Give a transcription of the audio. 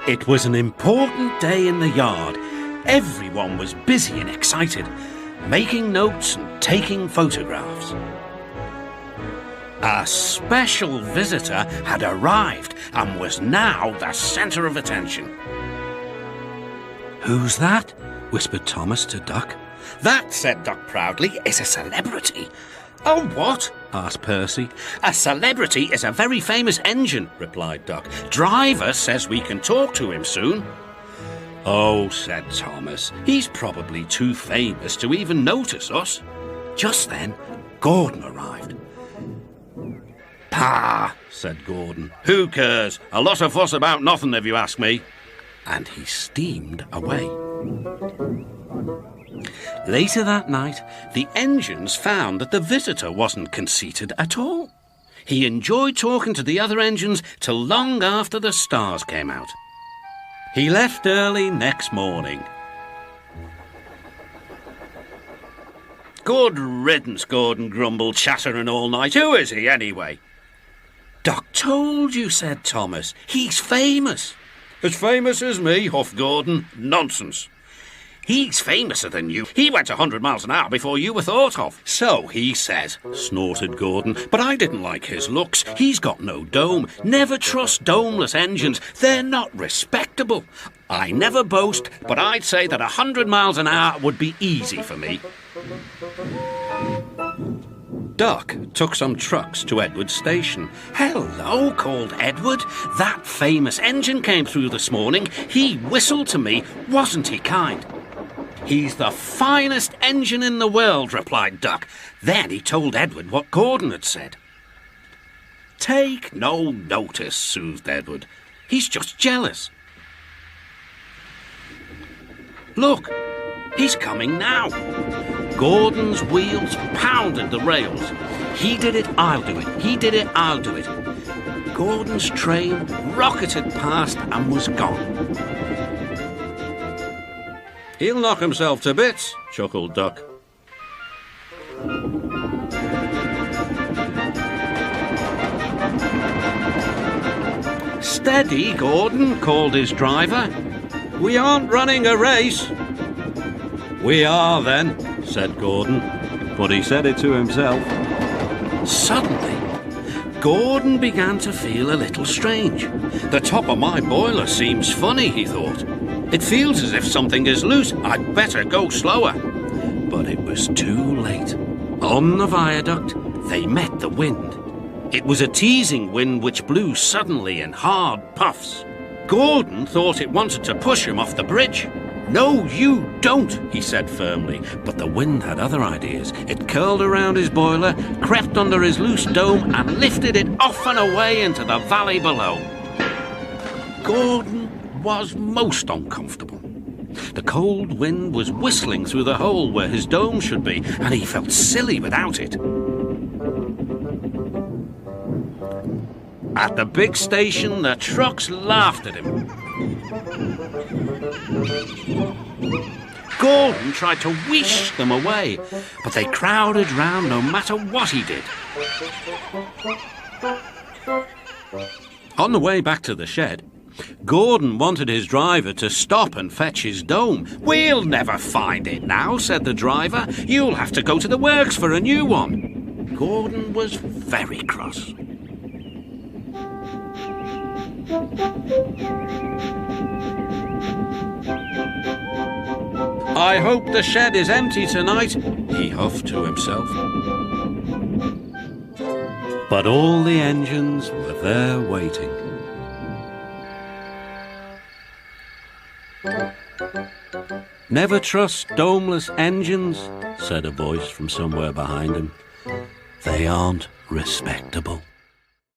It was an important day in the yard. Everyone was busy and excited, making notes and taking photographs. A special visitor had arrived and was now the centre of attention. "Who's that?" whispered Thomas to Duck. "That," said Duck proudly, "is a celebrity." "Oh, what?" asked Percy. "A celebrity is a very famous engine," replied Duck. "Driver says we can talk to him soon." "Oh," said Thomas, "he's probably too famous to even notice us." Just then, Gordon arrived. "Pah," said Gordon. "Who cares? A lot of fuss about nothing, if you ask me." And he steamed away. Later that night, the engines found that the visitor wasn't conceited at all. He enjoyed talking to the other engines till long after the stars came out. He left early next morning. "Good riddance," Gordon grumbled, chattering all night. "Who is he, anyway?" "Duck told you," said Thomas. "He's famous." "As famous as me?" huffed Gordon. "Nonsense." "He's famouser than you. He went 100 miles an hour before you were thought of." "So he says," snorted Gordon. "But I didn't like his looks. He's got no dome. Never trust Domeless Engines. They're not respectable. I never boast, but I'd say that 100 miles an hour would be easy for me." Duck took some trucks to Edward's station. "Hello," called Edward. "That famous engine came through this morning. He whistled to me. Wasn't he kind?" "He's the finest engine in the world," replied Duck. Then he told Edward what Gordon had said. "Take no notice," soothed Edward. "He's just jealous. Look, he's coming now." Gordon's wheels pounded the rails. "He did it, I'll do it. He did it, I'll do it." Gordon's train rocketed past and was gone. "He'll knock himself to bits," chuckled Duck. "Steady, Gordon," called his driver. "We aren't running a race." "We are, then," said Gordon, but he said it to himself. Suddenly, Gordon began to feel a little strange. "The top of my boiler seems funny," he thought. "It feels as if something is loose. I'd better go slower." But it was too late. On the viaduct, they met the wind. It was a teasing wind which blew suddenly in hard puffs. Gordon thought it wanted to push him off the bridge. "No, you don't," he said firmly. But the wind had other ideas. It curled around his boiler, crept under his loose dome, and lifted it off and away into the valley below. Gordon was most uncomfortable. The cold wind was whistling through the hole where his dome should be, and he felt silly without it. At the big station, the trucks laughed at him. Gordon tried to whisk them away, but they crowded round no matter what he did. On the way back to the shed, Gordon wanted his driver to stop and fetch his dome. "We'll never find it now," said the driver. "You'll have to go to the works for a new one." Gordon was very cross. "I hope the shed is empty tonight," he huffed to himself. But all the engines were there waiting. "Never trust Domeless Engines," said a voice from somewhere behind him. "They aren't respectable."